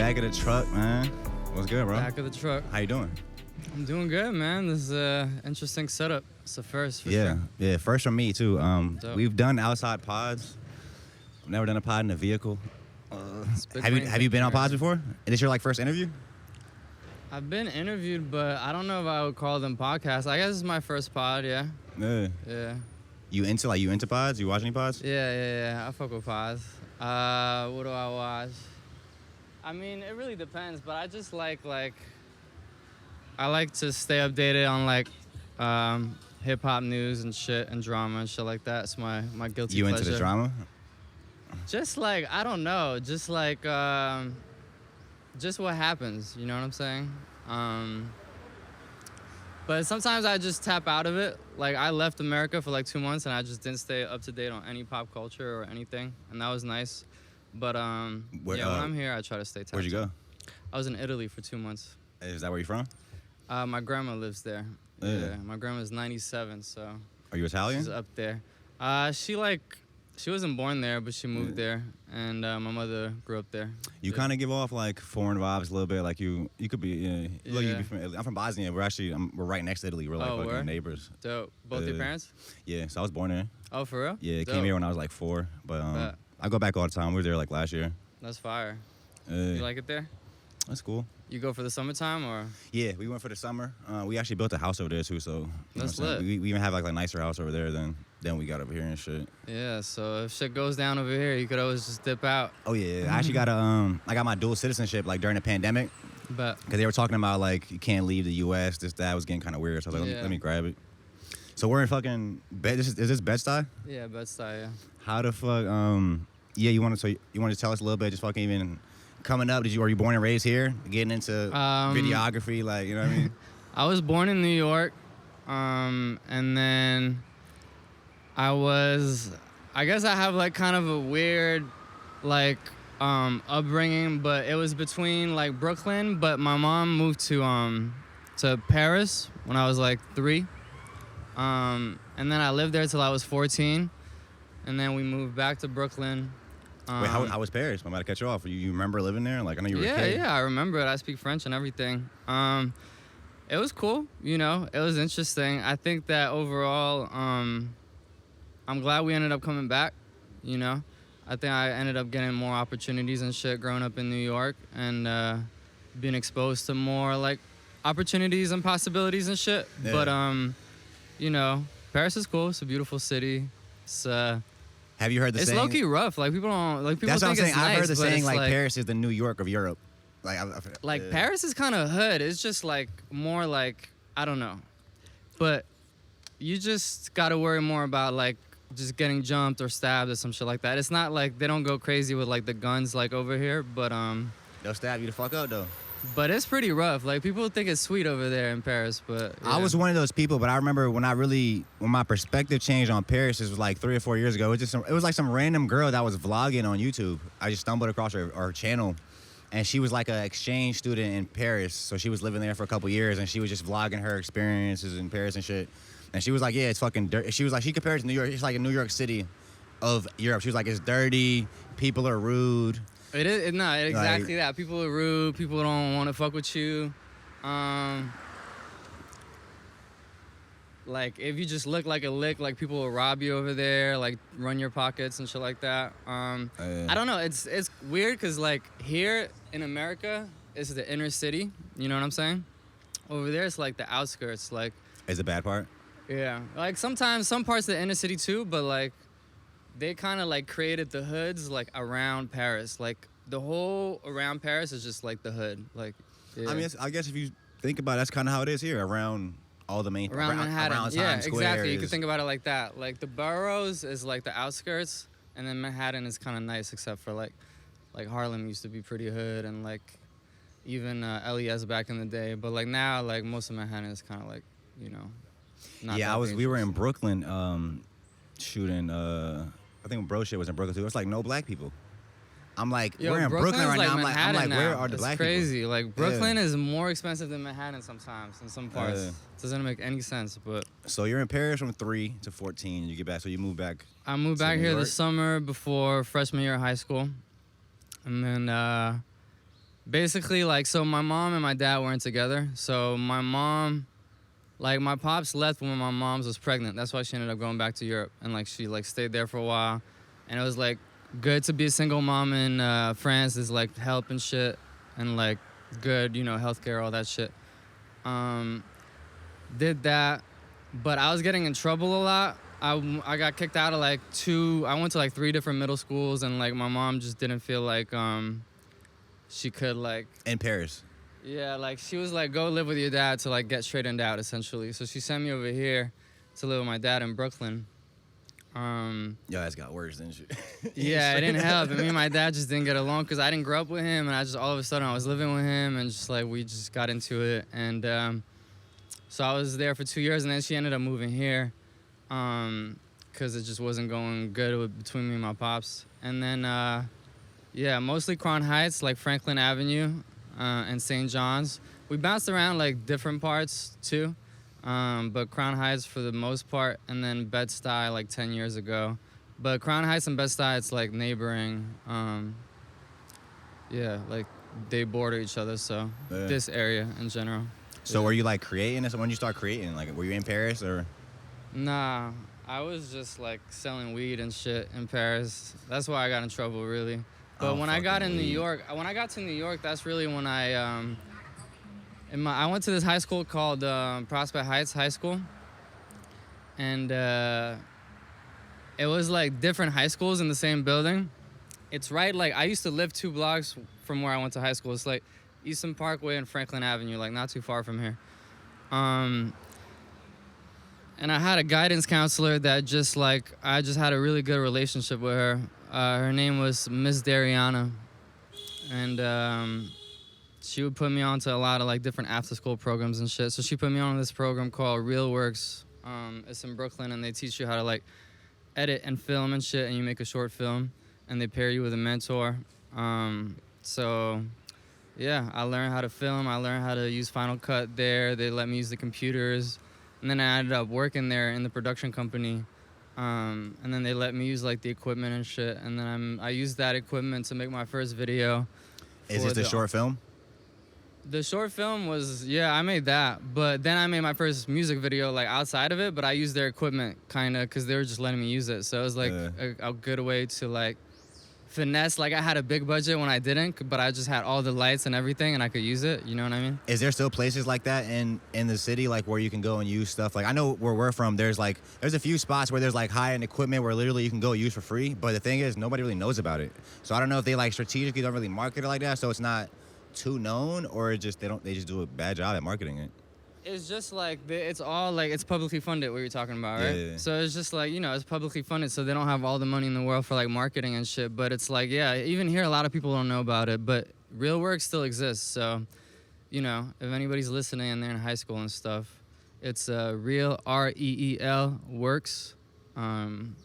back of the truck, man. What's good, bro? Back of the truck. How you doing? I'm doing good, man. This is an interesting setup. It's the first for sure. Yeah, first from me, too. Dope. We've done outside pods. I've never done a pod in a vehicle. Have you been on pods before? Is this your, first interview? I've been interviewed, but I don't know if I would call them podcasts. I guess it's my first pod, yeah. Yeah. You into pods? You watch any pods? Yeah. I fuck with pods. What do I watch? I mean, it really depends, but I just like I like to stay updated on hip hop news and shit and drama and shit like that. It's my guilty pleasure. You into the drama? Just I don't know, just just what happens, you know what I'm saying? But sometimes I just tap out of it. I left America for 2 months and I just didn't stay up to date on any pop culture or anything, and that was nice. But when I'm here, I try to stay tapped. Where'd you go? I was in Italy for 2 months. Is that where you're from? My grandma lives there. Yeah, my grandma's 97, so. Are you Italian? She's up there. She wasn't born there, but she moved there, and my mother grew up there. You kind of give off foreign vibes a little bit. You could be. Look, you be from Italy. I'm from Bosnia. We're right next to Italy. We're fucking neighbors. Dope. Both your parents? Yeah. So I was born there. Oh, for real? Yeah. Came here when I was 4, but I go back all the time. We were there last year. That's fire. You like it there? That's cool. You go for the summertime or? Yeah, we went for the summer. We actually built a house over there too, so that's lit. We even have a nicer house over there than we got over here and shit. Yeah, so if shit goes down over here, you could always just dip out. Oh yeah, I actually got I got my dual citizenship during the pandemic. But because they were talking about you can't leave the U.S. That was getting kind of weird, so I was let me grab it. So we're in fucking is this Bed-Stuy? Yeah, Bed-Stuy. Yeah. How the fuck? You want to tell us a little bit, just fucking even. Coming up, were you born and raised here? Getting into videography, you know what I mean? I was born in New York, and then I guess I have kind of a weird upbringing, but it was between Brooklyn, but my mom moved to Paris when I was 3, and then I lived there till I was 14, and then we moved back to Brooklyn. Wait, how was Paris? I'm about to cut you off. You remember living there? I know you were a kid. Yeah, I remember it. I speak French and everything. It was cool, It was interesting. I think that overall, I'm glad we ended up coming back, I think I ended up getting more opportunities and shit growing up in New York and being exposed to more, opportunities and possibilities and shit. Yeah. But, Paris is cool. It's a beautiful city. It's... Have you heard the saying? It's low-key rough. People don't... people That's think what I'm saying. It's nice, I've heard the saying, Paris is the New York of Europe. Paris is kind of hood. It's just, more I don't know. But you just got to worry more about, just getting jumped or stabbed or some shit like that. It's not they don't go crazy with, the guns, over here, but, They'll stab you the fuck up, though. But it's pretty rough. People think it's sweet over there in Paris, but yeah. I was one of those people, but I remember when my perspective changed on Paris, it was 3 or 4 years ago. It was some random girl that was vlogging on YouTube. I just stumbled across her channel, and she was an exchange student in Paris. So she was living there for a couple years, and she was just vlogging her experiences in Paris and shit. And she was like, yeah, it's fucking dirty. She was she compared it to New York. It's like a New York City of Europe. She was like, it's dirty, people are rude. It is exactly that. People are rude. People don't want to fuck with you. If you just look like a lick, people will rob you over there, run your pockets and shit like that. I don't know. It's weird because here in America, it's the inner city. You know what I'm saying? Over there, it's the outskirts. Is the bad part? Yeah. Sometimes some parts of the inner city too, but they kind of created the hoods around Paris. The whole around Paris is just the hood. Yeah. I mean, I guess if you think about it, that's kind of how it is here around all the main around Manhattan. Around yeah, Times Square exactly. You could think about it like that. The boroughs is the outskirts, and then Manhattan is kind of nice, except for Harlem used to be pretty hood, and even LES back in the day. But now most of Manhattan is kind of not. Yeah, we were in Brooklyn shooting. I think bro shit was in Brooklyn too. It's no black people. I'm we're in Brooklyn right now. I'm like, where are the black crazy. people? Crazy. Brooklyn is more expensive than Manhattan sometimes in some parts. Doesn't make any sense, but. So you're in Paris from 3 to 14, and you get back. So you move back. I moved back here this summer before freshman year of high school, and then Basically, like, so my mom and my dad weren't together. So my mom, like, my pops left when my mom was pregnant. That's why she ended up going back to Europe. And, like, she, like, stayed there for a while. And it was, like, good to be a single mom in France. There's, like, help and shit. And, like, good, you know, healthcare, all that shit. Did that. But I was getting in trouble a lot. I got kicked out of, like, I went to, like, 3 different middle schools. And, like, my mom just didn't feel like she could, like... In Paris. Yeah, like, she was like, go live with your dad to, like, get straightened out, essentially. So she sent me over here to live with my dad in Brooklyn. Yo, that's got worse than shit. Yeah, it didn't help. And me and my dad just didn't get along because I didn't grow up with him. And I just, all of a sudden, I was living with him. And just, like, we just got into it. And so I was there for 2 years. And then she ended up moving here because it just wasn't going good between me and my pops. And then, yeah, mostly Crown Heights, like Franklin Avenue. And St. John's. We bounced around like different parts too, but Crown Heights for the most part, and then Bed-Stuy like 10 years ago. But Crown Heights and Bed-Stuy, it's like neighboring. Yeah, like they border each other, so this area in general. So were you like creating this? When did you start creating? Like, were you in Paris or? Nah, I was just like selling weed and shit in Paris. That's why I got in trouble, really. But when I got in New York, when I got to New York, that's really when I went to this high school called Prospect Heights High School, and it was like different high schools in the same building. It's right, like, I used to live 2 blocks from where I went to high school. It's like Eastern Parkway and Franklin Avenue, like not too far from here. And I had a guidance counselor that just like, I just had a really good relationship with her. Her name was Miss Dariana, and she would put me on to a lot of like different after-school programs and shit. So she put me on this program called Real Works. It's in Brooklyn, and they teach you how to like edit and film and shit, and you make a short film, and they pair you with a mentor. So yeah, I learned how to film. I learned how to use Final Cut there. They let me use the computers, and then I ended up working there in the production company. And then they let me use like the equipment and shit, and then I used that equipment to make my first video. Is this the short film? The short film was, yeah, I made that, but then I made my first music video like outside of it, but I used their equipment kind of because they were just letting me use it, so it was like a good way to like finesse. Like, I had a big budget when I didn't, but I just had all the lights and everything, and I could use it. You know what I mean? Is there still places like that in the city, like where you can go and use stuff? Like, I know where we're from, there's a few spots where there's like high-end equipment where literally you can go use for free. But the thing is, nobody really knows about it. So I don't know if they like strategically don't really market it like that, so it's not too known, or just they just do a bad job at marketing it. It's just like, it's all like, it's publicly funded, what you're talking about, right? Yeah. So it's just like, you know, it's publicly funded, so they don't have all the money in the world for like marketing and shit. But it's like, yeah, even here, a lot of people don't know about it, but Real Work still exists. So, you know, if anybody's listening and they're in high school and stuff, it's Real, REEL Works, and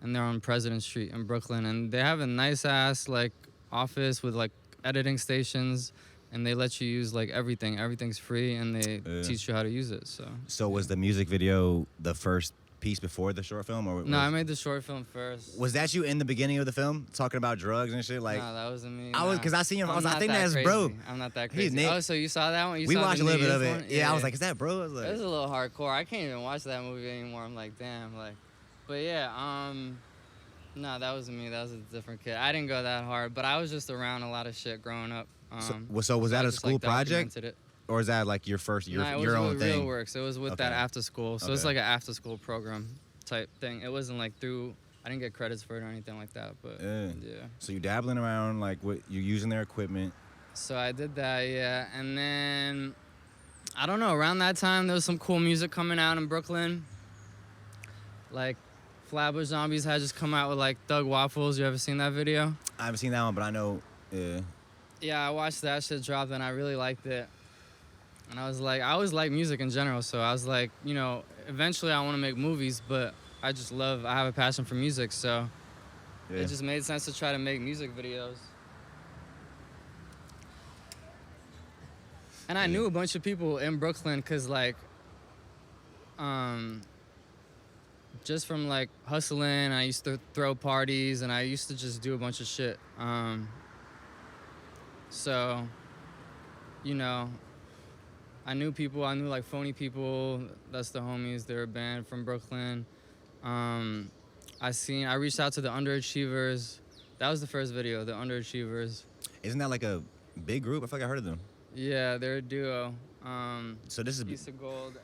they're on President Street in Brooklyn. And they have a nice ass like office with like editing stations. And they let you use like everything. Everything's free, and they teach you how to use it. So was the music video the first piece before the short film, or no? I made the short film first. Was that you in the beginning of the film talking about drugs and shit? Like, no, that wasn't me. I was, because I seen him. I think that's crazy. bro. I'm not that crazy. Oh, so you saw that one? We watched a little bit of it. One? Yeah, I was like, is that bro? I was like, it was a little hardcore. I can't even watch that movie anymore. I'm like, damn, like, but yeah, no, that wasn't me. That was a different kid. I didn't go that hard, but I was just around a lot of shit growing up. So was that a school project? It. Or is that like your first, your own thing? Real Works. It was with that after school. So it's like an after school program type thing. It wasn't like I didn't get credits for it or anything like that, but yeah. So you dabbling around, like, what you using their equipment. So I did that, yeah. And then, I don't know, around that time, there was some cool music coming out in Brooklyn. Like, Flatbush Zombies had just come out with like Thug Waffles. You ever seen that video? I haven't seen that one, but I know, Yeah, I watched that shit drop, and I really liked it. And I was like, I always like music in general, so I was like, you know, eventually I want to make movies, but I have a passion for music, so it just made sense to try to make music videos. And I knew a bunch of people in Brooklyn, cause like, just from like hustling, I used to throw parties, and I used to just do a bunch of shit. So you know, I knew people. I knew like Phony People. That's the homies. They're a band from Brooklyn. I reached out to the Underachievers. That was the first video, the Underachievers. Isn't that like a big group? I feel like I heard of them. Yeah, they're a duo. So this is Issa Gold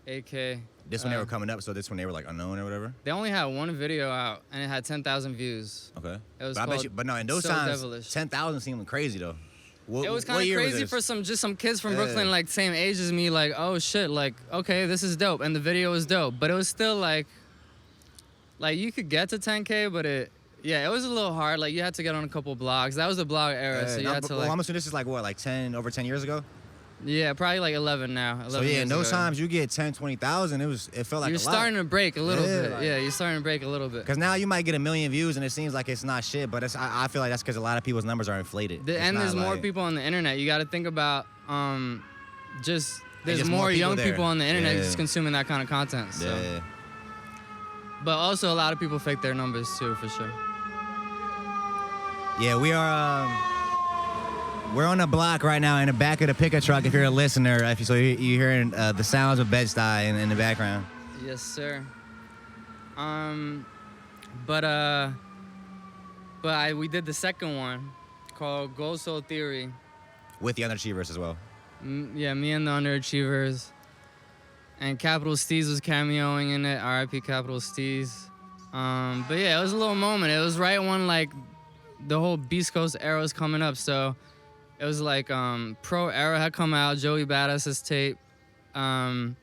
and AK. this when they were coming up. So this when they were like unknown or whatever. They only had one video out, and it had 10,000 views. Okay. It was but I bet you. But no, in those So times, Devilish. 10,000 seemed crazy though. It was kind of crazy for some kids from Brooklyn, like same age as me. Like, oh shit, like okay, this is dope, and the video was dope, but it was still like you could get to 10K, but it was a little hard. Like you had to get on a couple blogs. That was the blog era, so you had to like. Well, I'm assuming this is like what, like 10 over 10 years ago. Yeah, probably like 11 now. 11 So yeah, in those ago. times you get 10, 20,000. It felt like You're a lot. starting to break a little bit. Like, Yeah, you're starting to break a little bit. Because now you might get 1 million views and it seems like it's not shit, but I feel like that's because a lot of people's numbers are inflated. And there's more people on the internet. You got to think about there's more young people on the internet just consuming that kind of content. So. Yeah. But also a lot of people fake their numbers too, for sure. Yeah, we're on the block right now in the back of the pickup truck. If you're a listener, so you're hearing the sounds of Bed-Stuy in the background. Yes, sir. We did the second one called Gold Soul Theory. With the Underachievers as well. Yeah, me and the Underachievers. And Capital Steez was cameoing in it. R.I.P. Capital Steez. But yeah, it was a little moment. It was right when like the whole Beast Coast era was coming up. So it was like Pro Era had come out. Joey Badass's tape, had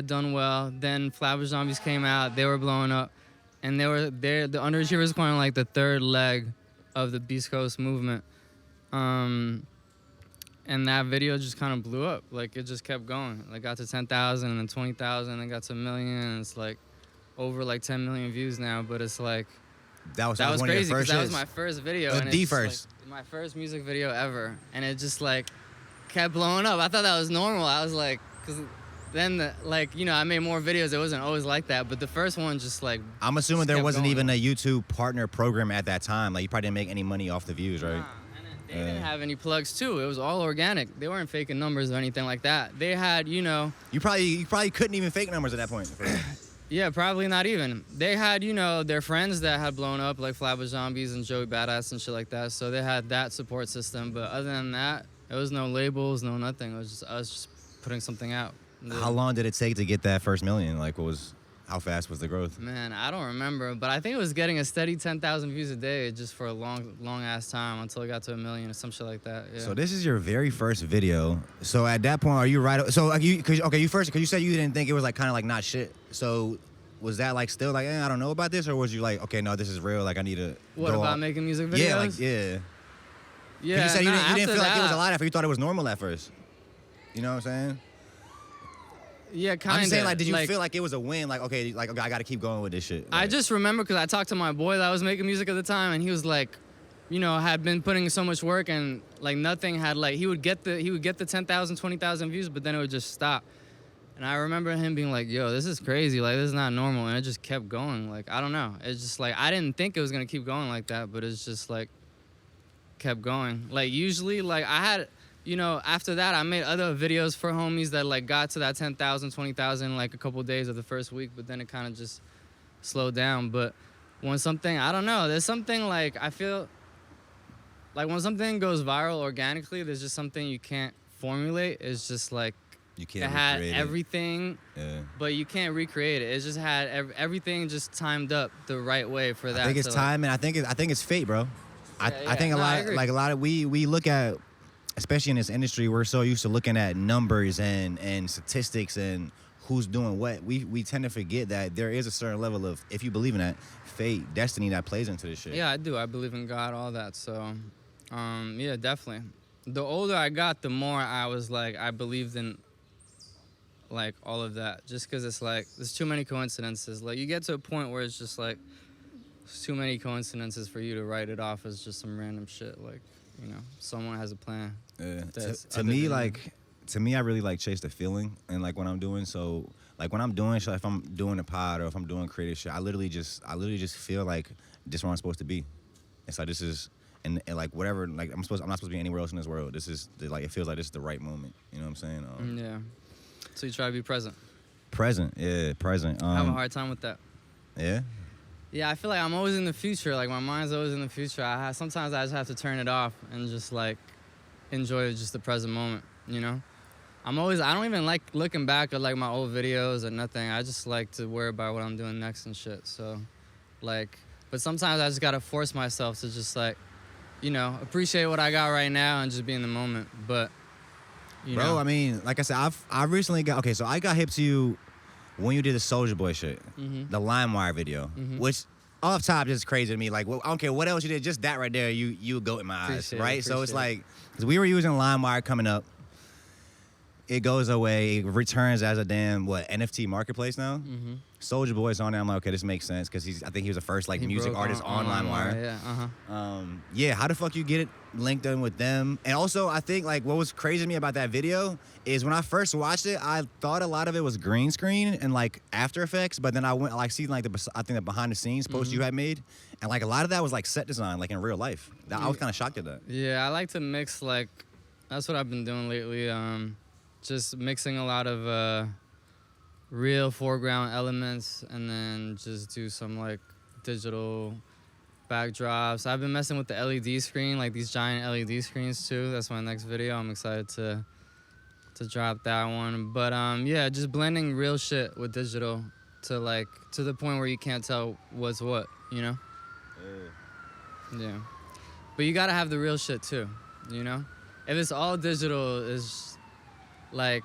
done well. Then Flatbush Zombies came out. They were blowing up. And the Underachievers were like the third leg of the Beast Coast movement. And that video just kind of blew up. Like, it just kept going. Like, got to 10,000 and then 20,000 and got to 1 million. And it's, like, over, like, 10 million views now. But it's, like... That was crazy because that was my first video. And the it's first. Like, my first music video ever. And it just, like, kept blowing up. I thought that was normal. I was, like... Because then, I made more videos. It wasn't always like that. But the first one just, like... I'm assuming there wasn't even a YouTube partner program at that time. Like, you probably didn't make any money off the views, right? Nah. They didn't have any plugs too. It was all organic. They weren't faking numbers or anything like that. They had, You probably couldn't even fake numbers at that point. Yeah, probably not even. They had, their friends that had blown up, like Flatbush Zombies and Joey Badass and shit like that. So they had that support system. But other than that, there was no labels, no nothing. It was just us just putting something out. How long did it take to get that first million? Like, how fast was the growth? Man, I don't remember, but I think it was getting a steady 10,000 views a day just for a long ass time until it got to 1 million or some shit like that. Yeah. So this is your very first video. So at that point, are you right? So because you said you didn't think it was like kind of like not shit. So was that like still like I don't know about this, or was you like okay, no, this is real? Like I need to. What about making music videos? Yeah. Yeah. You said you didn't feel like it was a lot. lot. You thought it was normal at first. You know what I'm saying? Yeah, kind of. I'm just saying, like, did you feel like it was a win? Like, okay, I got to keep going with this shit. Like, I just remember because I talked to my boy that was making music at the time, and he was like, had been putting so much work, and like nothing had like he would get the 10,000, 20,000 views, but then it would just stop. And I remember him being like, "Yo, this is crazy. Like, this is not normal." And it just kept going. Like, I don't know. It's just like I didn't think it was gonna keep going like that, but it's just like kept going. Like usually, like I had. After that, I made other videos for homies that, like, got to that 10,000, 20,000, like, a couple days of the first week, but then it kind of just slowed down. But when something, I don't know, there's something, like, I feel, like, when something goes viral organically, there's just something you can't formulate. It's just, like, you can't it had everything, but you can't recreate it. It just had everything just timed up the right way for that. I think it's time, and I think it's fate, bro. I think a lot of we look at, especially in this industry, we're so used to looking at numbers and statistics and who's doing what. We tend to forget that there is a certain level of, if you believe in that, fate, destiny that plays into this shit. Yeah, I do. I believe in God, all that. So, yeah, definitely. The older I got, the more I was like, I believed in, like, all of that. Just because it's like, there's too many coincidences. Like, you get to a point where it's just like, there's too many coincidences for you to write it off as just some random shit. Like, someone has a plan. To me, I really like chase the feeling and like when I'm doing so. Like when I'm doing shit, if I'm doing a pod or if I'm doing creative shit, I literally just feel like this is where I'm supposed to be. It's like this is and like whatever, like I'm not supposed to be anywhere else in this world. This is like, it feels like this is the right moment. You know what I'm saying? Yeah. So you try to be present. Present, yeah, present. I have a hard time with that. Yeah. Yeah, I feel like I'm always in the future. Like my mind's always in the future. Sometimes I just have to turn it off and just like enjoy just the present moment. You know, I don't even like looking back at like my old videos or nothing. I just like to worry about what I'm doing next and shit. So, like, but sometimes I just gotta force myself to just like, you know, appreciate what I got right now and just be in the moment. But, you know. I mean, like I said, I recently got, so I got hip to you when you did the Soulja Boy shit, the LimeWire video, which off top is crazy to me. Like, well, I don't care what else you did, just that right there, you go in my eyes, right? So it's like, because we were using LimeWire coming up, it goes away, it returns as a damn NFT marketplace now. Soulja Boy's on there. I'm like, okay, this makes sense because I think he was the first like music artist on LimeWire. Yeah, how the fuck you get it linked in with them? And also, I think like what was crazy to me about that video is when I first watched it, I thought a lot of it was green screen and like After Effects, but then I went like see like the behind the scenes post you had made, and like a lot of that was like set design, like in real life. I was kind of shocked at that. Yeah, I like to mix like, that's what I've been doing lately. Just mixing a lot of real foreground elements and then just do some like digital backdrops. I've been messing with the LED screen, like these giant LED screens too. That's my next video. I'm excited to drop that one. But yeah, just blending real shit with digital to the point where you can't tell what's what, you know? Yeah. But you gotta have the real shit too, you know? If it's all digital, it's like,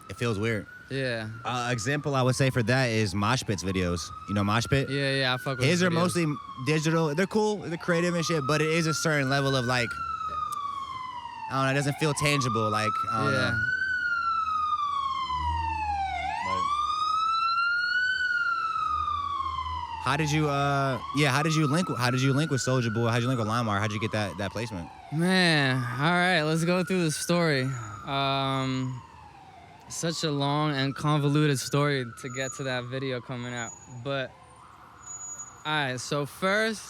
it feels weird. Yeah. Example I would say for that is Mosh Pit's videos. You know Mosh Pit? Yeah, I fuck with his videos. Are mostly digital. They're cool, they're creative and shit, but it is a certain level of like, I don't know, it doesn't feel tangible. Like, I don't know. How did you link with Soulja Boy? How'd you link with LimeWire? How'd you get that placement? Man, all right, let's go through the story. Such a long and convoluted story to get to that video coming out. But all right, so first,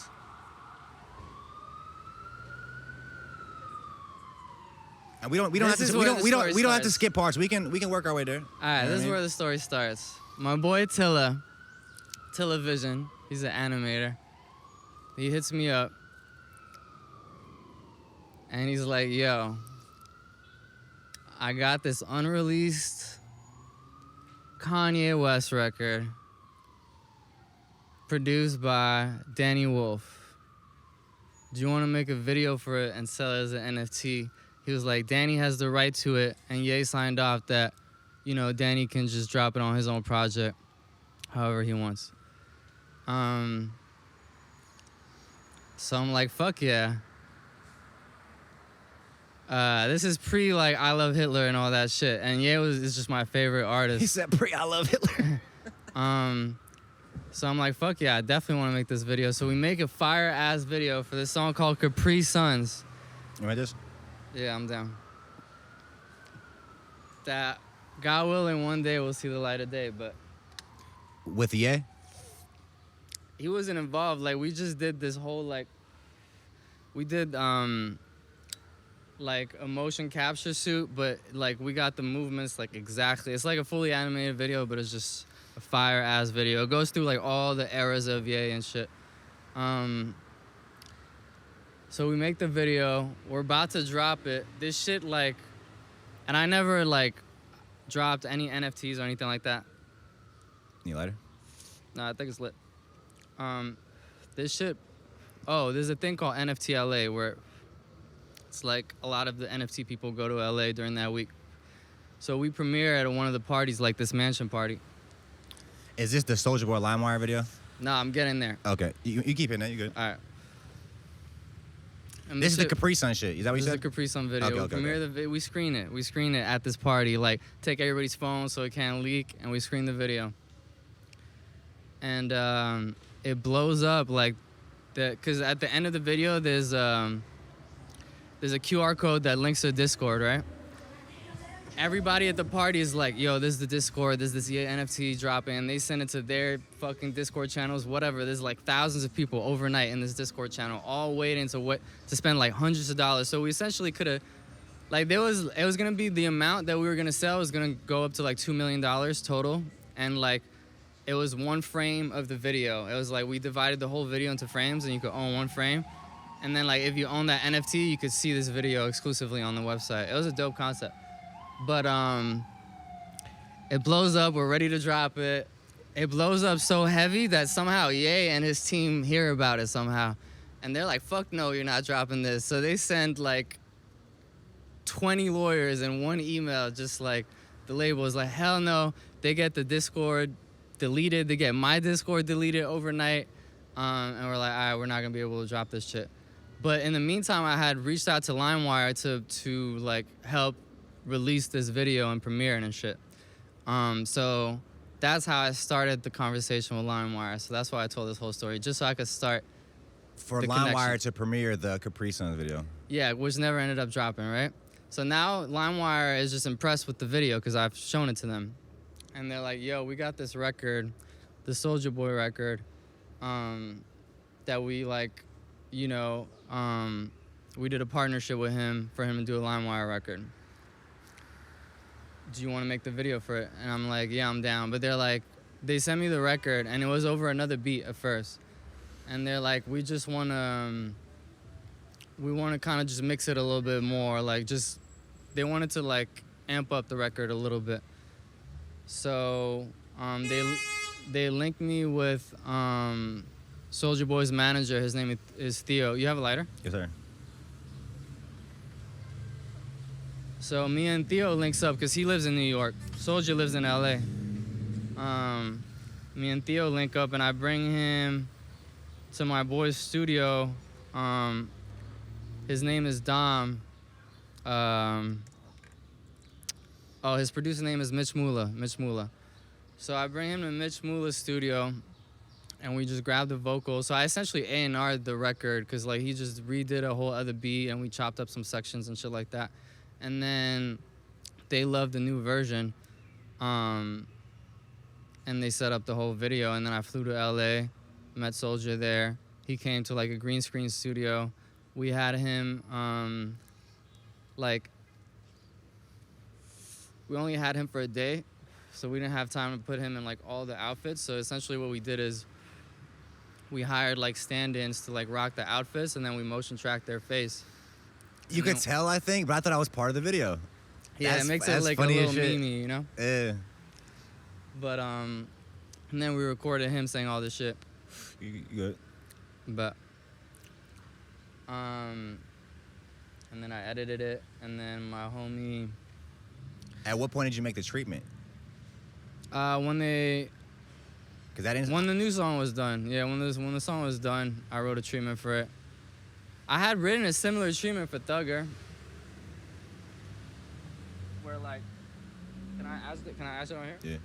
and we don't have to skip parts. We can work our way there. All right, this is where the story starts. My boy Vision, he's an animator. He hits me up and he's like, yo, I got this unreleased Kanye West record produced by Danny Wolf. Do you want to make a video for it and sell it as an NFT? He was like, Danny has the right to it, and Ye signed off that, you know, Danny can just drop it on his own project however he wants. So I'm like, fuck yeah. This is pre like I Love Hitler and all that shit, and Ye is just my favorite artist. He said pre I Love Hitler. So I'm like, fuck yeah, I definitely want to make this video. So we make a fire ass video for this song called Capri Suns. You ready this? Yeah, I'm down. That God willing, one day we'll see the light of day, but with Ye? He wasn't involved. Like we just did this whole like like a motion capture shoot, but like we got the movements like exactly. It's like a fully animated video, but it's just a fire ass video. It goes through like all the eras of Ye and shit. So we make the video. We're about to drop it. This shit like, and I never like dropped any NFTs or anything like that. Need a lighter? No, I think it's lit. This shit. Oh, there's a thing called NFT LA where it's like a lot of the NFT people go to LA during that week. So we premiere at one of the parties, like this mansion party. Is this the Soulja Boy LimeWire video? Nah, I'm getting there. Okay, you keep it. You good? All right. And this is the Capri Sun shit. Is that what you said? This is the Capri Sun video. Okay. We screen it. We screen it at this party. Like take everybody's phone so it can't leak, and we screen the video. And it blows up like that, cause at the end of the video there's a QR code that links to Discord, right? everybody at the party is like, yo, this is the Discord, this is this NFT dropping, and they send it to their fucking Discord channels, whatever. There's like thousands of people overnight in this Discord channel, all waiting to spend like hundreds of dollars. So we essentially could have, like, it was gonna be the amount that we were gonna sell was gonna go up to like $2 million total, and like, it was one frame of the video. It was like we divided the whole video into frames, and you could own one frame. And then like if you own that NFT, you could see this video exclusively on the website. It was a dope concept. But it blows up. We're ready to drop it. It blows up so heavy that somehow Ye and his team hear about it somehow. And they're like, fuck no, you're not dropping this. So they send like 20 lawyers in one email, just like the label is like, hell no. They get the Discord deleted. They get my Discord deleted overnight. And we're like, all right, we're not going to be able to drop this shit. But in the meantime, I had reached out to LimeWire to like help release this video and premiere it and shit. So that's how I started the conversation with LimeWire. So that's why I told this whole story, just so I could start For the LimeWire connection. to premiere the Capri Sun video. Yeah, which never ended up dropping, right? So now LimeWire is just impressed with the video because I've shown it to them. And they're like, yo, we got this record, the Soulja Boy record, that we like, you know, we did a partnership with him for him to do a LimeWire record. Do you want to make the video for it? And I'm like, yeah, I'm down. But they're like, they sent me the record, and it was over another beat at first. And they're like, we just want to, we want to kind of just mix it a little bit more. Like, just, they wanted to, like, amp up the record a little bit. So, they linked me with Soulja Boy's manager. His name is Theo. You have a lighter? Yes, sir. So me and Theo links up because he lives in New York. Soulja lives in LA. Me and Theo link up, and I bring him to my boy's studio. His name is Dom. His producer name is Mitch Mula. So I bring him to Mitch Mula's studio, and we just grab the vocals. So I essentially A&R'd the record because like he just redid a whole other beat, and we chopped up some sections and shit like that. And then they loved the new version, and they set up the whole video. And then I flew to LA, met Soulja there. He came to like a green screen studio. We had him, we only had him for a day, so we didn't have time to put him in like all the outfits. So essentially what we did is we hired like stand-ins to like rock the outfits, and then we motion tracked their face. You could tell, I think, but I thought I was part of the video. Yeah, it makes it like a little meme, you know? Yeah. But, and then we recorded him saying all this shit. You good? But, and then I edited it, and then my homie... At what point did you make the treatment? When the new song was done. Yeah, when the song was done, I wrote a treatment for it. I had written a similar treatment for Thugger. Where like, can I ask it on here? Yeah.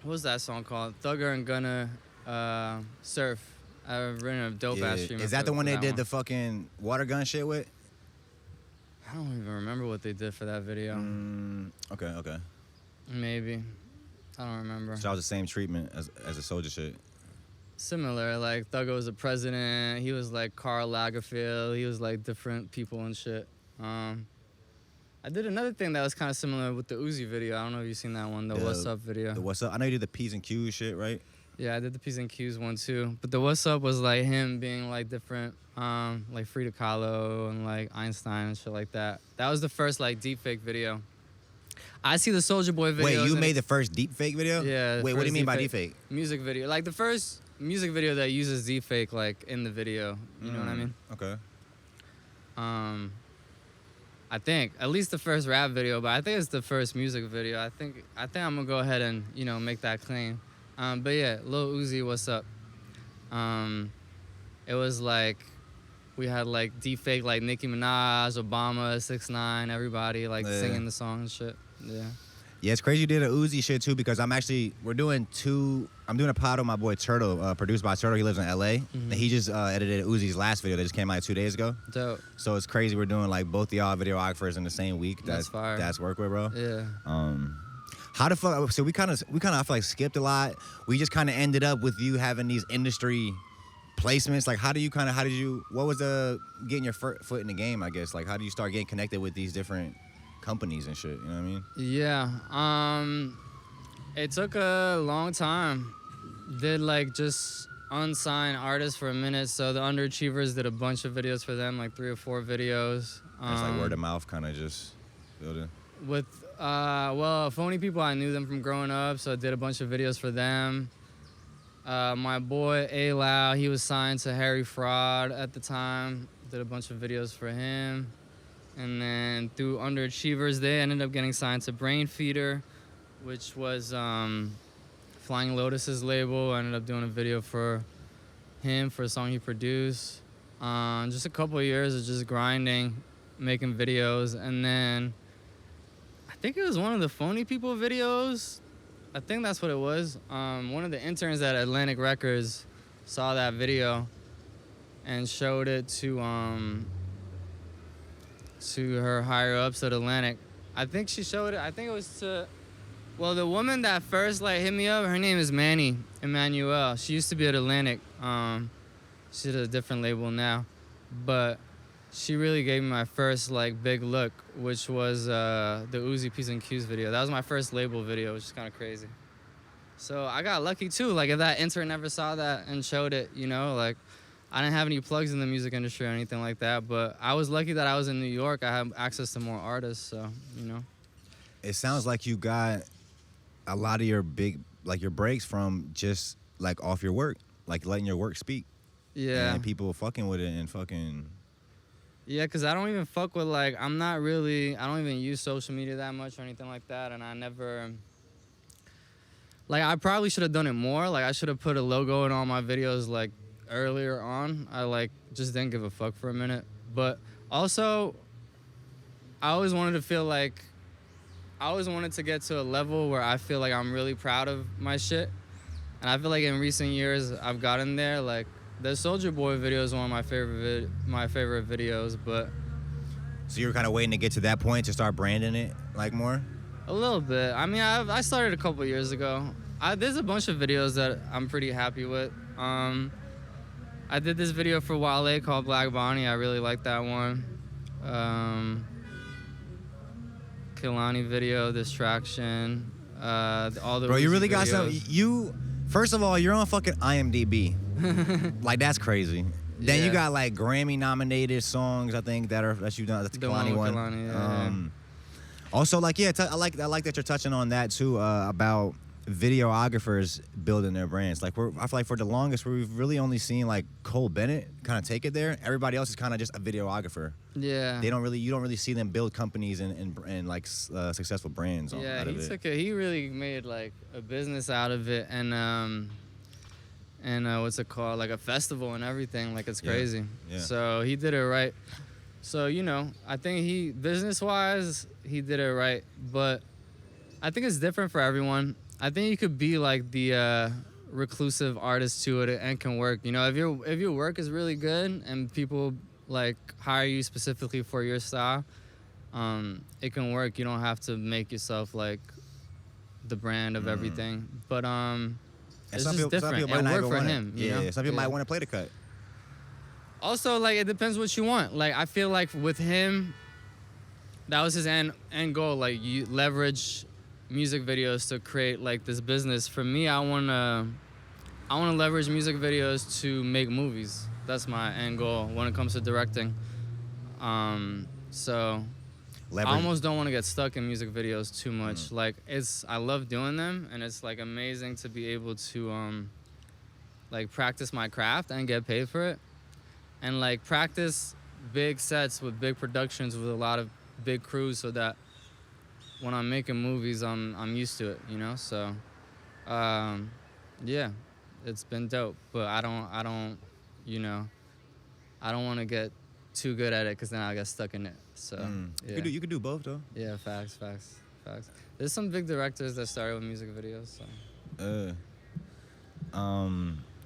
What was that song called? Thugger and Gunna Surf. I've written a dope ass treatment. Is that the one they did the fucking water gun shit with? I don't even remember what they did for that video. Okay. Maybe. I don't remember. So that was the same treatment as a Soulja shit. Similar, like Thugger was the president. He was like Karl Lagerfeld. He was like different people and shit. I did another thing that was kind of similar with the Uzi video. I don't know if you've seen that one, the What's Up video. The What's Up? I know you did the P's and Q's shit, right? Yeah, I did the P's and Q's one too. But the What's Up was like him being like different, like Frida Kahlo and like Einstein and shit like that. That was the first like deepfake video. I see the Soulja Boy video. Wait, you made the first deepfake video? Yeah. Wait, what do you mean by deepfake? Music video. Like the first music video that uses deepfake like in the video. You know what I mean? Okay. I think at least the first rap video, but I think it's the first music video. I think I'm gonna go ahead and make that claim. But yeah, Lil Uzi, What's Up? It was like we had like deepfake like Nicki Minaj, Obama, 6ix9ine, everybody like singing the song and shit. Yeah. Yeah, it's crazy you did a Uzi shit too because I'm doing a pod with my boy Turtle, produced by Turtle. He lives in LA. And he just edited Uzi's last video that just came out 2 days ago. Dope. So it's crazy we're doing like both the y'all videographers in the same week. That's fire. That's work with, bro. Yeah. How the fuck? So we kind of I feel like skipped a lot. We just kind of ended up with you having these industry placements. Like, what was getting your foot in the game? I guess like how do you start getting connected with these different companies and shit? You know what I mean? Yeah. It took a long time. Did like just unsigned artists for a minute. So the Underachievers did a bunch of videos for them, like 3 or 4 videos. It's like word of mouth, kind of just building. With Phony People, I knew them from growing up, so I did a bunch of videos for them. My boy A Lau, he was signed to Harry Fraud at the time. Did a bunch of videos for him. And then through Underachievers, they ended up getting signed to Brain Feeder, which was Flying Lotus's label. I ended up doing a video for him for a song he produced. Just a couple of years of just grinding, making videos. And then I think it was one of the Phony People videos. I think that's what it was. One of the interns at Atlantic Records saw that video and showed it to her higher ups at Atlantic. I think she showed it. I think it was to, the woman that first like hit me up. Her name is Manny Emmanuel. She used to be at Atlantic. She's at a different label now, but she really gave me my first like big look, which was the Uzi P's and Q's video. That was my first label video, which is kind of crazy. So I got lucky too. Like if that intern never saw that and showed it, you know, like I didn't have any plugs in the music industry or anything like that. But I was lucky that I was in New York. I have access to more artists, so you know. It sounds like you got a lot of your your breaks from just like off your work, like letting your work speak. Yeah. And people fucking with it and fucking. Yeah, because I don't even fuck with, like, I don't even use social media that much or anything like that, and I never, like, I probably should have done it more. Like, I should have put a logo in all my videos, like, earlier on. I, like, just didn't give a fuck for a minute. But also, I always wanted to get to a level where I feel like I'm really proud of my shit. And I feel like in recent years, I've gotten there, like, the Soulja Boy video is one of my favorite videos, but... So you were kind of waiting to get to that point to start branding it, like, more? A little bit. I mean, I started a couple years ago. There's a bunch of videos that I'm pretty happy with. I did this video for Wale called Black Bonnie. I really like that one. Kehlani video, Distraction, all the... Bro, you really got videos. some... First of all, you're on fucking IMDb. Like, that's crazy. Then you got like Grammy nominated songs, I think that you've done. That's the Kehlani one. Kehlani, yeah. Also, like, I like that you're touching on that too, about videographers building their brands. Like, I feel like for the longest we've really only seen like Cole Bennett kind of take it there. Everybody else is kind of just a videographer. Yeah. You don't really see them build companies and like successful brands. Yeah, out of it. He really made like a business out of it, and what's it called, like a festival and everything. Like, it's crazy. Yeah. So he did it right. So, you know, I think business-wise, he did it right. But I think it's different for everyone. I think you could be like the reclusive artist to it and can work. You know, if your work is really good and people like hire you specifically for your style, it can work. You don't have to make yourself like the brand of everything. But it's just different. It worked for him. You know? Some people might want to play the cut. Also, like, it depends what you want. Like, I feel like with him, that was his end goal. Like, you leverage music videos to create like this business. For me, I wanna leverage music videos to make movies. That's my end goal when it comes to directing. So I almost don't want to get stuck in music videos too much. Like, I love doing them, and it's like amazing to be able to like practice my craft and get paid for it, and like practice big sets with big productions with a lot of big crews, so that when I'm making movies, I'm used to it, you know. So yeah, it's been dope, but I don't you know, I don't want to get too good at it because then I'll get stuck in it. So yeah. You could do both though. Yeah, facts. facts. There's some big directors that started with music videos. So.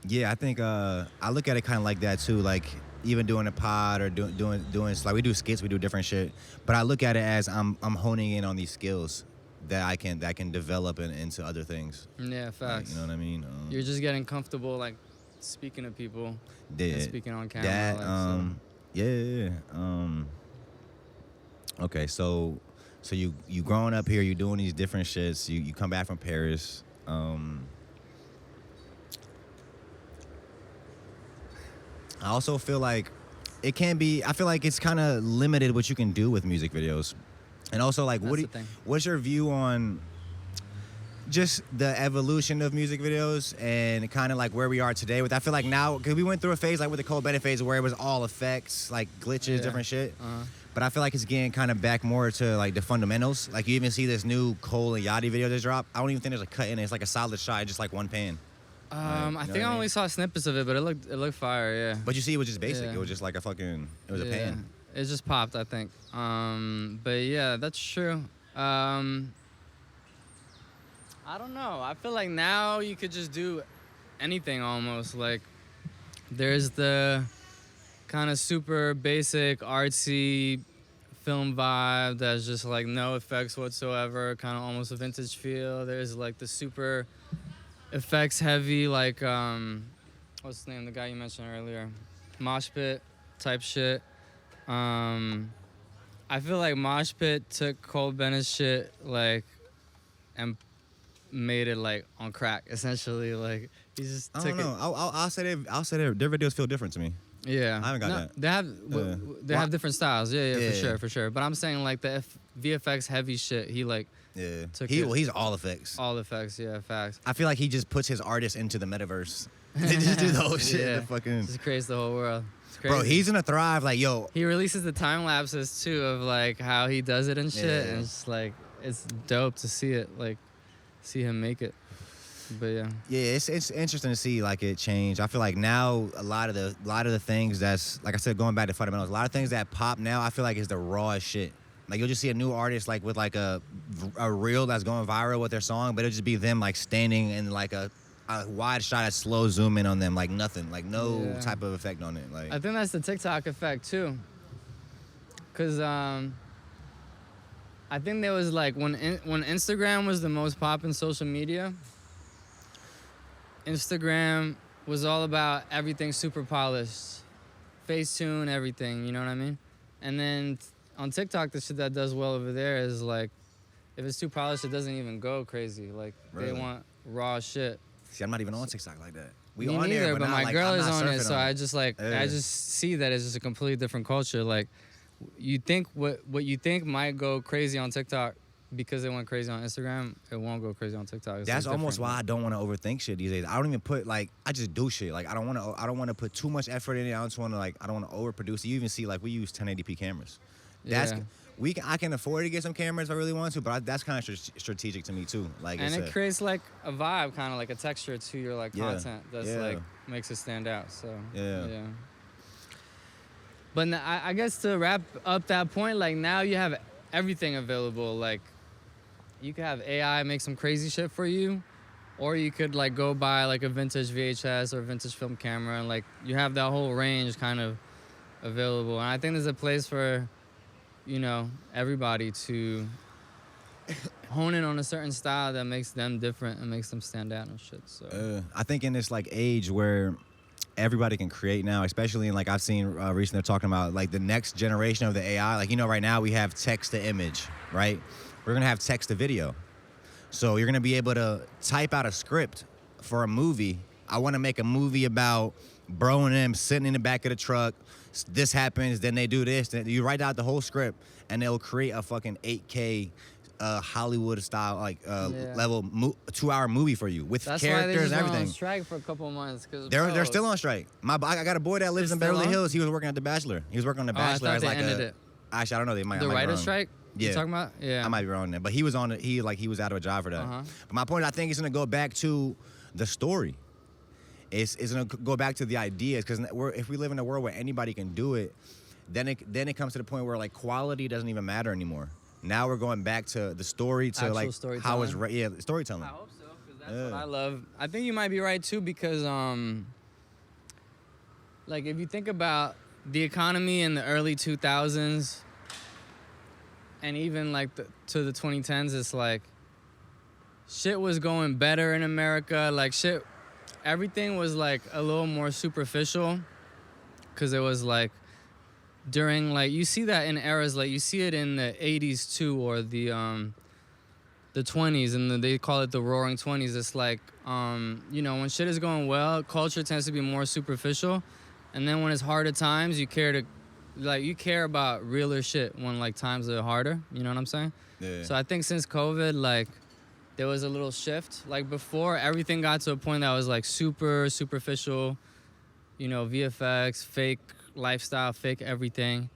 Yeah, I think I look at it kind of like that too. Like even doing a pod or doing like we do skits, we do different shit. But I look at it as I'm honing in on these skills that I can develop into other things. Yeah, facts. Like, you know what I mean? You're just getting comfortable like speaking to people. Yeah, and speaking on camera. that so. yeah. Okay, so you growing up here, you doing these different shits. You come back from Paris. I also feel like it can be. I feel like it's kind of limited what you can do with music videos, and also like what's your view on just the evolution of music videos and kind of like where we are today with? I feel like now, because we went through a phase like with the Cole Bennett phase where it was all effects, like glitches, different shit. But I feel like it's getting kind of back more to like the fundamentals. Like you even see this new Cole and Yachty video that's dropped. I don't even think there's a cut in it. It's like a solid shot, just like one pan. I think I only saw snippets of it, but it looked fire, yeah. But you see, it was just basic. Yeah. It was just like a pan. It just popped, I think. But yeah, that's true. I don't know. I feel like now you could just do anything almost. Like there's the kind of super basic artsy film vibe that's just like no effects whatsoever, kind of almost a vintage feel. There's like the super effects heavy, like what's the name, the guy you mentioned earlier, Mosh Pit type shit. I feel like Mosh Pit took Cole Bennett's shit like and made it like on crack essentially. Like he just took I don't know. I'll say their videos feel different to me. Yeah, I haven't got that. They have different styles. Yeah, for sure. But I'm saying like the VFX heavy shit. He like he's all effects. All effects, yeah, facts. I feel like he just puts his artists into the metaverse. They just do the whole shit. Yeah, the fucking just creates the whole world. It's crazy. Bro, he's gonna thrive. Like yo, he releases the time lapses too of like how he does it and shit, and it's like it's dope to see it, like see him make it. But yeah, it's interesting to see like it change. I feel like now a lot of the things that's like I said, going back to fundamentals, a lot of things that pop now I feel like is the rawest shit. Like you'll just see a new artist like with like a reel that's going viral with their song, but it'll just be them like standing in like a wide shot, a slow zoom in on them, like nothing, like no type of effect on it. Like I think that's the TikTok effect too, cause I think there was like when Instagram was the most poppin' social media. Instagram was all about everything super polished, Facetune, everything, you know what I mean? And then on TikTok, the shit that does well over there is like, if it's too polished, it doesn't even go crazy. Like, They want raw shit. See, I'm not even on TikTok like that. Me neither, but my girl is on it, so I just like, I just see that it's just a completely different culture. Like, you think what you think might go crazy on TikTok, because it went crazy on Instagram, it won't go crazy on TikTok. It's That's almost why I don't want to overthink shit these days. I don't even put like I just do shit. Like I don't want to put too much effort in it. I just want to I don't want to overproduce it. You even see like we use 1080p cameras. I can afford to get some cameras if I really want to, but that's kind of strategic to me too. Like and it creates like a vibe, kind of like a texture to your like content that's like makes it stand out. So yeah. But I guess to wrap up that point, like now you have everything available. Like you could have AI make some crazy shit for you, or you could like go buy like a vintage VHS or vintage film camera, and like you have that whole range kind of available. And I think there's a place for, you know, everybody to hone in on a certain style that makes them different and makes them stand out and shit. So I think in this like age where everybody can create now, especially in like I've seen recently they're talking about like the next generation of the AI. Like, you know, right now we have text to image, right? We're gonna have text to video. So you're gonna be able to type out a script for a movie. I want to make a movie about bro and them sitting in the back of the truck. This happens, then they do this. Then you write out the whole script, and they'll create a fucking 8K Hollywood style level 2-hour movie for you with that's characters and everything. Why they just went on strike for a couple of months because they're still on strike. I got a boy that lives in Beverly Hills. He was working at The Bachelor. He was working on The Bachelor. I thought they ended it. Actually, I don't know. They might. The writer's strike. Yeah. You talking about? Yeah. I might be wrong there, but he was on it. He was out of a job for that. But my point, I think, it's gonna go back to the story. It's gonna go back to the ideas, because if we live in a world where anybody can do it, then it comes to the point where like quality doesn't even matter anymore. Now we're going back to the story, to Actual like how it's storytelling? storytelling. I hope so, because that's what I love. I think you might be right too, because like if you think about the economy in the early 2000s and even like to the 2010s, it's like shit was going better in America. Like everything was like a little more superficial, because it was like during, like, you see that in eras, like you see it in the 80s too, or the 20s, and they call it the roaring 20s. It's like, when shit is going well, culture tends to be more superficial, and then when it's harder times, you care about realer shit when like times are harder. You know what I'm saying? Yeah. So I think since COVID, like, there was a little shift. Like before, everything got to a point that was like super superficial, VFX, fake lifestyle, fake everything,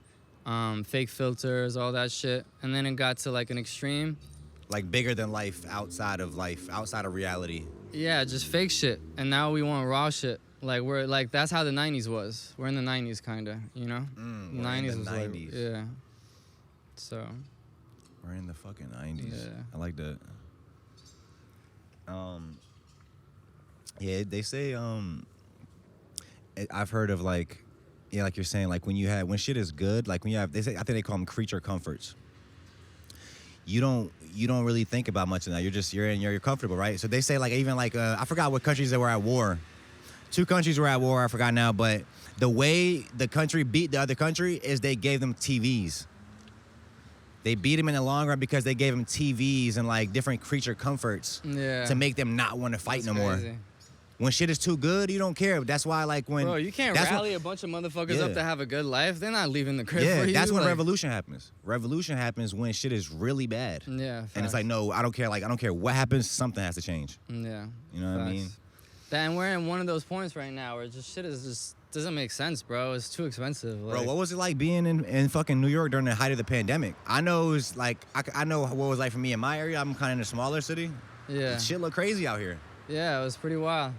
fake filters, all that shit. And then it got to like an extreme. Like bigger than life, outside of reality. Yeah, just fake shit. And now we want raw shit. Like we're like, that's how the 90s was. We're in the 90s kinda, We're 90s in the was 90s. like, yeah. So We're in the fucking 90s. Yeah. I like that. Yeah, they say I've heard of like, yeah, like you're saying, like when shit is good, like when you have, they say, I think they call them creature comforts. You don't really think about much of that. You're comfortable, right? So they say like, even like I forgot what countries that were at war. 2 countries were at war, I forgot now, but the way the country beat the other country is they gave them TVs. They beat them in the long run because they gave them TVs and like different creature comforts to make them not want to fight no more. When shit is too good, you don't care. That's why, like, when... Bro, you can't rally a bunch of motherfuckers up to have a good life. They're not leaving the crib for you. Yeah, that's when revolution happens. Revolution happens when shit is really bad. Yeah, facts. And it's like, no, I don't care. Like, I don't care what happens. Something has to change. Yeah. You know what I mean? And we're in one of those points right now where just shit is just doesn't make sense, bro. It's too expensive. Bro, what was it like being in fucking New York during the height of the pandemic? I know it was like, I know what it was like for me in my area. I'm kind of in a smaller city. Yeah. Shit look crazy out here. Yeah, it was pretty wild.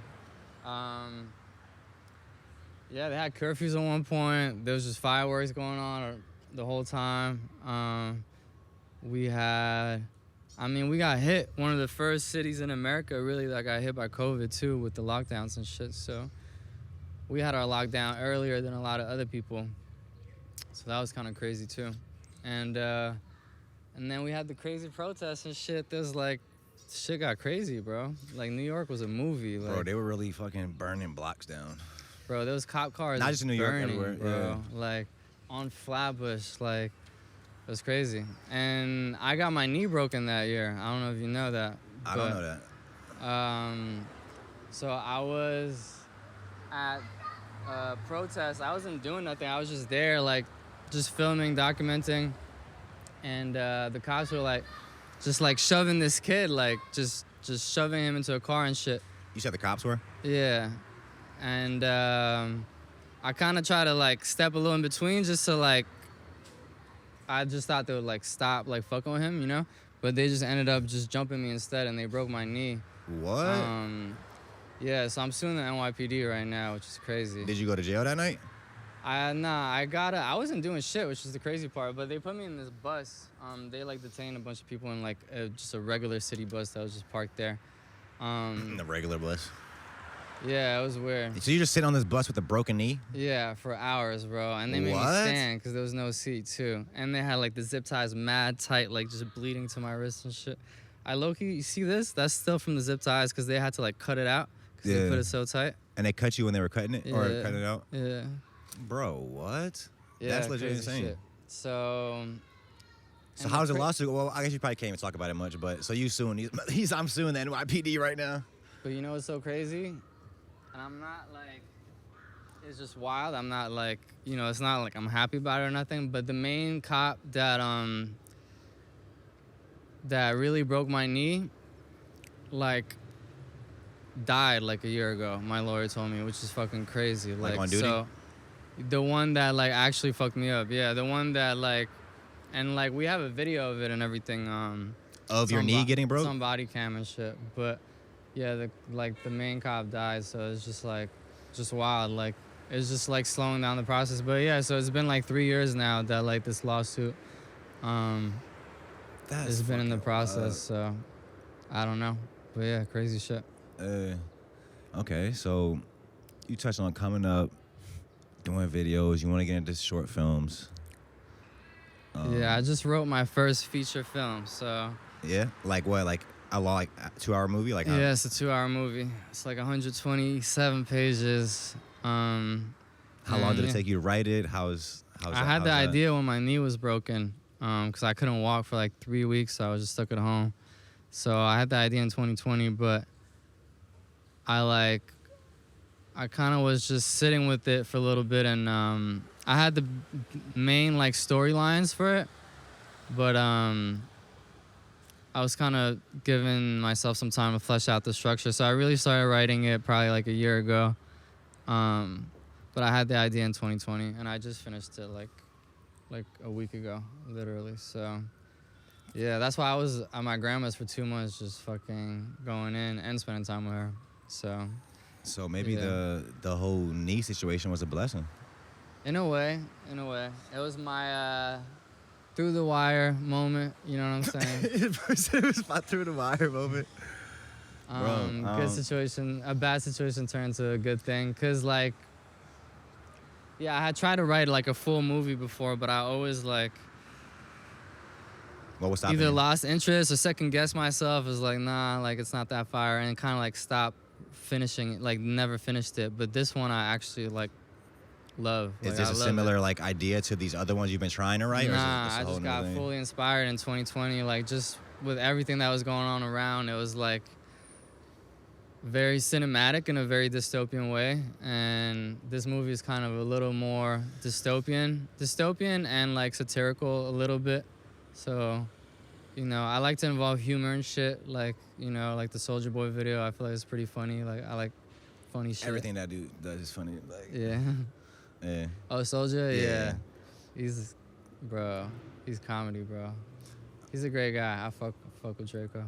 Yeah, they had curfews at one point. There was just fireworks going on the whole time. We got hit. One of the first cities in America really that got hit by COVID too, with the lockdowns and shit. So we had our lockdown earlier than a lot of other people. So that was kind of crazy too. And then we had the crazy protests and shit. There's like, shit got crazy, bro. Like, New York was a movie. Like, bro, they were really fucking burning blocks down. Bro, there was cop cars. Not just in New York, everywhere. Bro. Yeah. Like, on Flatbush, like, it was crazy. And I got my knee broken that year. I don't know if you know that. I don't know that. So I was at a protest. I wasn't doing nothing. I was just there, like, just filming, documenting. And the cops were like, just like shoving this kid, like just shoving him into a car and shit. You said the cops were? Yeah. And I kind of try to like step a little in between just to like, I just thought they would like stop like fucking with him, But they just ended up just jumping me instead, and they broke my knee. What? Yeah, so I'm suing the NYPD right now, which is crazy. Did you go to jail that night? I wasn't doing shit, which is the crazy part, but they put me in this bus. They like detained a bunch of people in like just a regular city bus that was just parked there. The regular bus? Yeah, it was weird. So you just sit on this bus with a broken knee? Yeah, for hours, bro. And they made me stand because there was no seat too. And they had like the zip ties mad tight, like just bleeding to my wrist and shit. I low-key, you see this? That's still from the zip ties because they had to like cut it out because they put it so tight. And they cut you when they were cutting it? Yeah. Or cutting it out? Yeah. Bro, what? Yeah, that's legit insane. Shit. So how's the lawsuit? Well, I guess you probably can't even talk about it much, but so you suing I'm suing the NYPD right now. But you know what's so crazy? And I'm not like, it's just wild. I'm not like, it's not like I'm happy about it or nothing, but the main cop that really broke my knee, like, died like a year ago, my lawyer told me, which is fucking crazy. Like on duty? So, the one that like actually fucked me up, yeah, the one that like, and like we have a video of it and everything. Of your knee getting broke? Some body cam and shit, but yeah, the main cop died, so it's just like, just wild, like it's just like slowing down the process. But yeah, so it's been like 3 years now that like this lawsuit it's been in the process. So I don't know, but yeah, crazy shit. Okay, so you touched on coming up, doing videos. You want to get into short films. Yeah, I just wrote my first feature film, so. Yeah, like what? Like a 2-hour movie? Like Yeah, it's a 2-hour movie. It's like 127 pages. How long did it take you to write it? I had the idea when my knee was broken, because I couldn't walk for like 3 weeks, so I was just stuck at home. So I had the idea in 2020, but I kind of was just sitting with it for a little bit, and I had the main like storylines for it, but I was kind of giving myself some time to flesh out the structure. So I really started writing it probably like a year ago, but I had the idea in 2020, and I just finished it like a week ago, literally. So yeah, that's why I was at my grandma's for 2 months, just fucking going in and spending time with her. So maybe yeah. the whole knee situation was a blessing. In a way. It was my through the wire moment, you know what I'm saying? It was my through the wire moment. Good situation, a bad situation turned to a good thing. Cause like, yeah, I had tried to write like a full movie before, but I always like What was stopping either you? lost interest or second guessed myself. Is like, nah, like it's not that fire, and kind of like stopped finishing it, like never finished it. But this one I actually like love. Is Like, this I a love similar it. like idea to these other ones you've been trying to write? Nah, or is I this a whole just nother got thing? fully inspired in 2020. Like just with everything that was going on around, it was like very cinematic in a very dystopian way. And this movie is kind of a little more dystopian and like satirical a little bit. So, you know, I like to involve humor and shit. Like, you know, like the Soulja Boy video, I feel like it's pretty funny. Like I like funny shit. Everything that dude does is funny. Like, Yeah. yeah. Oh, Soulja? Yeah. He's comedy, bro. He's a great guy. I fuck with Draco.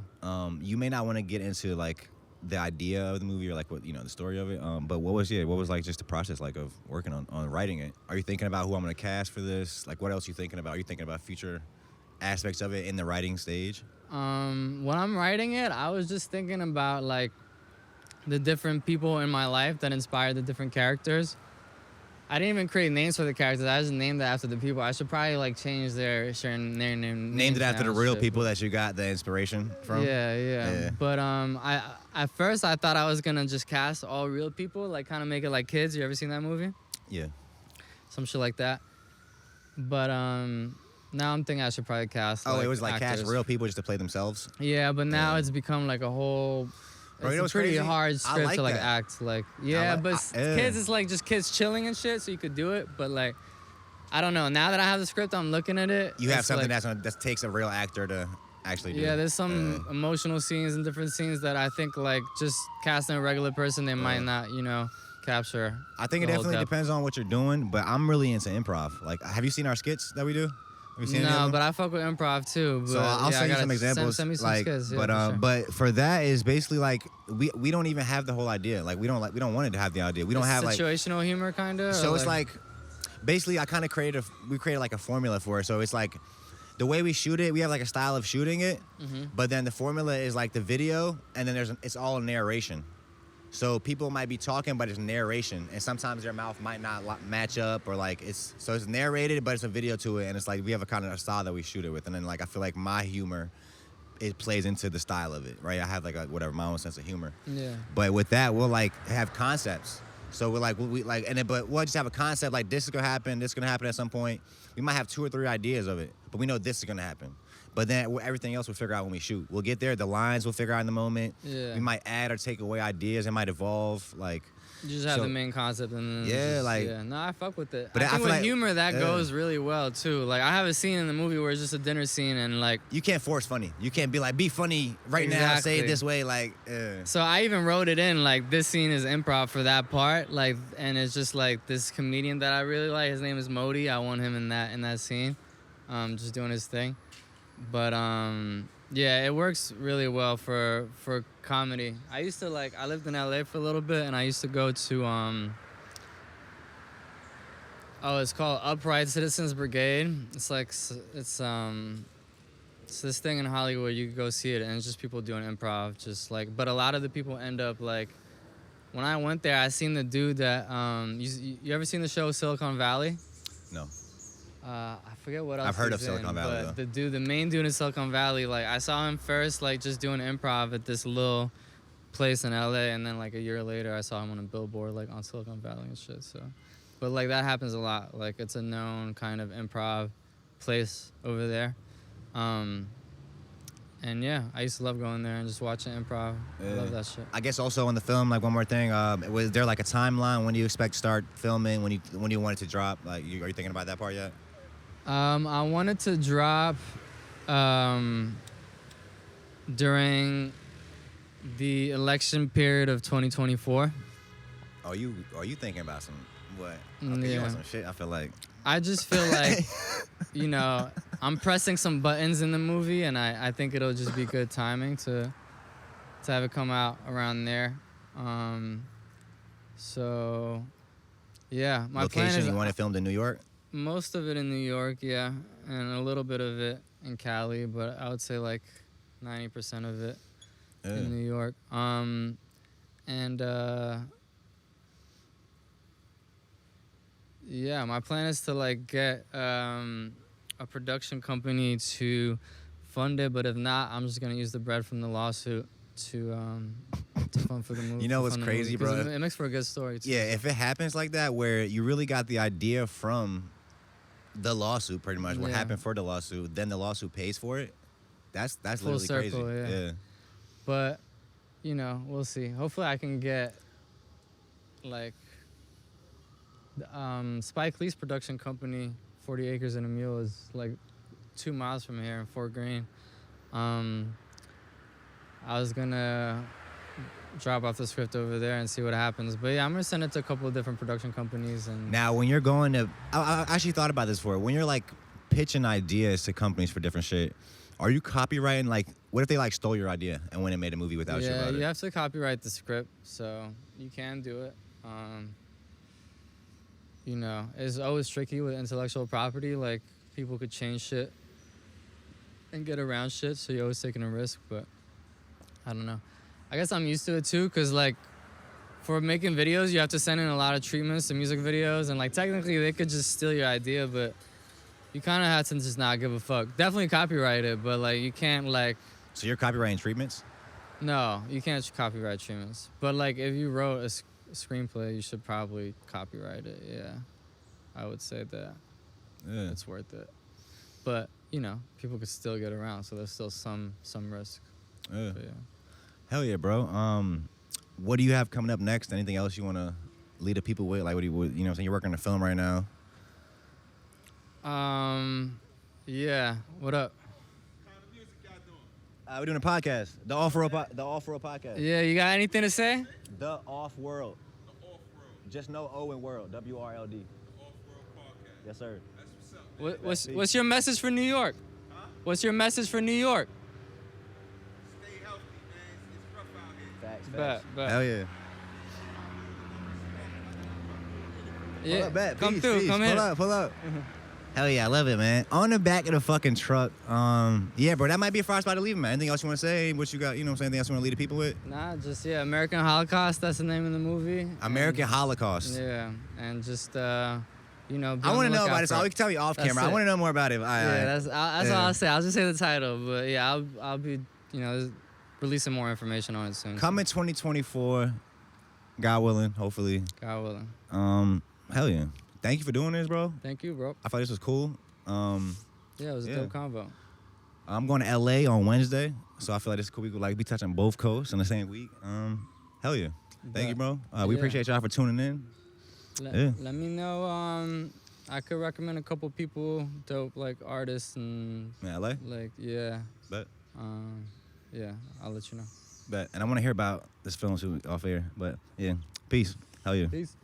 You may not want to get into like the idea of the movie or like what, you know, the story of it. But what was like just the process like of working on writing it? Are you thinking about who I'm gonna cast for this? Like what else are you thinking about? Are you thinking about future aspects of it in the writing stage? When I'm writing it, I was just thinking about like the different people in my life that inspired the different characters. I didn't even create names for the characters. I just named it after the people. I should probably like change their name. Named it after the real people that you got the inspiration from. Yeah. But I at first I thought I was gonna just cast all real people, like kind of make it like Kids. You ever seen that movie? Yeah. Some shit like that. But now I'm thinking I should probably cast. Oh, it was like actors. cast real people just to play themselves. Yeah, but now Yeah. it's become like a whole. Bro, you know It's what's a pretty crazy? hard I script like to like that. act like. Yeah, but yeah. Kids is like just kids chilling and shit, so you could do it. But like, I don't know. Now that I have the script, I'm looking at it. You have it's something like, that takes a real actor to actually do. Yeah, there's some emotional scenes and different scenes that I think like just casting a regular person, they might not, you know, capture. I think it the whole definitely depth. depends on what you're doing, but I'm really into improv. Like, have you seen our skits that we do? Have you seen any of No, them? but I fuck with improv too. But So I'll yeah, send you I some gotta examples. Send me some like, skits. Yeah, but for sure. but for that is basically like we don't even have the whole idea. Like we don't want it to have the idea. We don't It's have like situational humor kind of. so it's like basically I kind of created like a formula for it. So it's like the way we shoot it, we have like a style of shooting it, but then the formula is like the video, and then it's all narration. So people might be talking, but it's narration, and sometimes their mouth might not match up, or like it's narrated, but it's a video to it, and it's like we have a kind of a style that we shoot it with, and then like I feel like my humor, it plays into the style of it, right? I have like my own sense of humor. Yeah. But with that, we'll like have concepts. So we're like but we'll just have a concept like this is gonna happen at some point. We might have 2 or 3 ideas of it, but we know this is gonna happen. But then everything else we'll figure out when we shoot. We'll get there. The lines we'll figure out in the moment. Yeah. We might add or take away ideas. It might evolve. Like You just have so- the main concept and then Yeah, just, like- yeah. No, I fuck with it. But I I think feel with like- humor that yeah. goes really well too. Like I have a scene in the movie where it's just a dinner scene and like you can't force funny. You can't be like be funny right now. Say it Exactly. this way. Like so I even wrote it in like this scene is improv for that part. Like and it's just like this comedian that I really like. His name is Modi. I want him in that scene. Just doing his thing. But yeah, it works really well for comedy. I lived in LA for a little bit and I used to go to it's called Upright Citizens Brigade. It's it's this thing in Hollywood. You could go see it, and it's just people doing improv. Just like, but a lot of the people end up like. When I went there, I seen the dude that you ever seen the show Silicon Valley? No. I forget what else. I've heard of he's Silicon in, Valley, but though. the main dude in Silicon Valley, like I saw him first, like just doing improv at this little place in LA, and then like a year later, I saw him on a billboard like on Silicon Valley and shit. So, but like that happens a lot. Like it's a known kind of improv place over there. And yeah, I used to love going there and just watching improv. I love that shit. I guess also on the film, like one more thing, was there like a timeline when do you expect to start filming? When you want it to drop? Like, are you thinking about that part yet? I wanted to drop during the election period of 2024. Are you thinking about some what? Yeah. You want some shit? I feel like. I just feel like, you know, I'm pressing some buttons in the movie, and I think it'll just be good timing to have it come out around there. So, yeah, my Location, plan is you want it filmed in New York? most of it in New York, yeah, and a little bit of it in Cali, but I would say like 90% of it in New York. Yeah, my plan is to like get a production company to fund it, but if not, I'm just gonna use the bread from the lawsuit to fund for the movie. You know what's crazy, bro? It makes for a good story too. Yeah, if it happens like that, where you really got the idea from the lawsuit, pretty much what happened for the lawsuit, then the lawsuit pays for it. That's Full literally circle, crazy. yeah. But you know, we'll see. Hopefully, I can get like. Spike Lee's production company, 40 Acres and a Mule, is like 2 miles from here in Fort Greene. I was gonna drop off the script over there and see what happens. But yeah, I'm gonna send it to a couple of different production companies. And Now, when you're going to, I actually thought about this before. When you're like pitching ideas to companies for different shit, are you copywriting? Like, what if they like stole your idea and went and made a movie without you about it? Yeah, you have to copyright the script, so you can do it. You know, it's always tricky with intellectual property. Like, people could change shit and get around shit, so you're always taking a risk, but I don't know. I guess I'm used to it too, because like for making videos, you have to send in a lot of treatments to music videos, and like technically they could just steal your idea, but you kind of have to just not give a fuck. Definitely copyright it, but like you can't like... So you're copywriting treatments? No, you can't copyright treatments. But like if you wrote a screenplay, you should probably copyright it. Yeah, I would say that. Yeah. It's worth it. But you know, people could still get around, so there's still some risk. Yeah. But, yeah. Hell yeah, bro. What do you have coming up next? Anything else you want to lead the people with? Like, what do you know what I'm saying? You're working on a film right now. Yeah. What up? We're doing a podcast. The Off-World podcast. Yeah, you got anything to say? The Off-World. The Off-World. Just no O in world. WRLD. The Off-World Podcast. Yes, sir. That's what's up. What's your message for New York? Huh? What's your message for New York? Stay healthy, man. It's rough out here. Facts. Bet. Hell yeah. Yeah. Pull up, bet. Come Peace, through. peace. Come in. Pull up. Hell yeah, I love it, man. On the back of the fucking truck. Yeah, bro, that might be a fire spot to leave, man. Anything else you want to say? What you got? You know what I'm saying? Anything else you want to lead the people with? Nah, just American Holocaust. That's the name of the movie. American Holocaust. Yeah, and just be I on want the to know lookout about it. So for you can tell me off That's camera. I it. want to know more about it. That's all Yeah. I'll say. I'll just say the title, but yeah, I'll be releasing more information on it soon. Coming 2024, God willing, hopefully. God willing. Hell yeah. Thank you for doing this, bro. Thank you, bro. I thought this was cool. Yeah, it was a dope convo. I'm going to LA on Wednesday, so I feel like this could be touching both coasts in the same week. Hell yeah. Thank you, bro. We appreciate y'all for tuning in. Let me know. I could recommend a couple people, dope like artists and In LA? like yeah. Bet. Yeah, I'll let you know. Bet. And I want to hear about this film too off air. But yeah, peace. Hell yeah. Peace.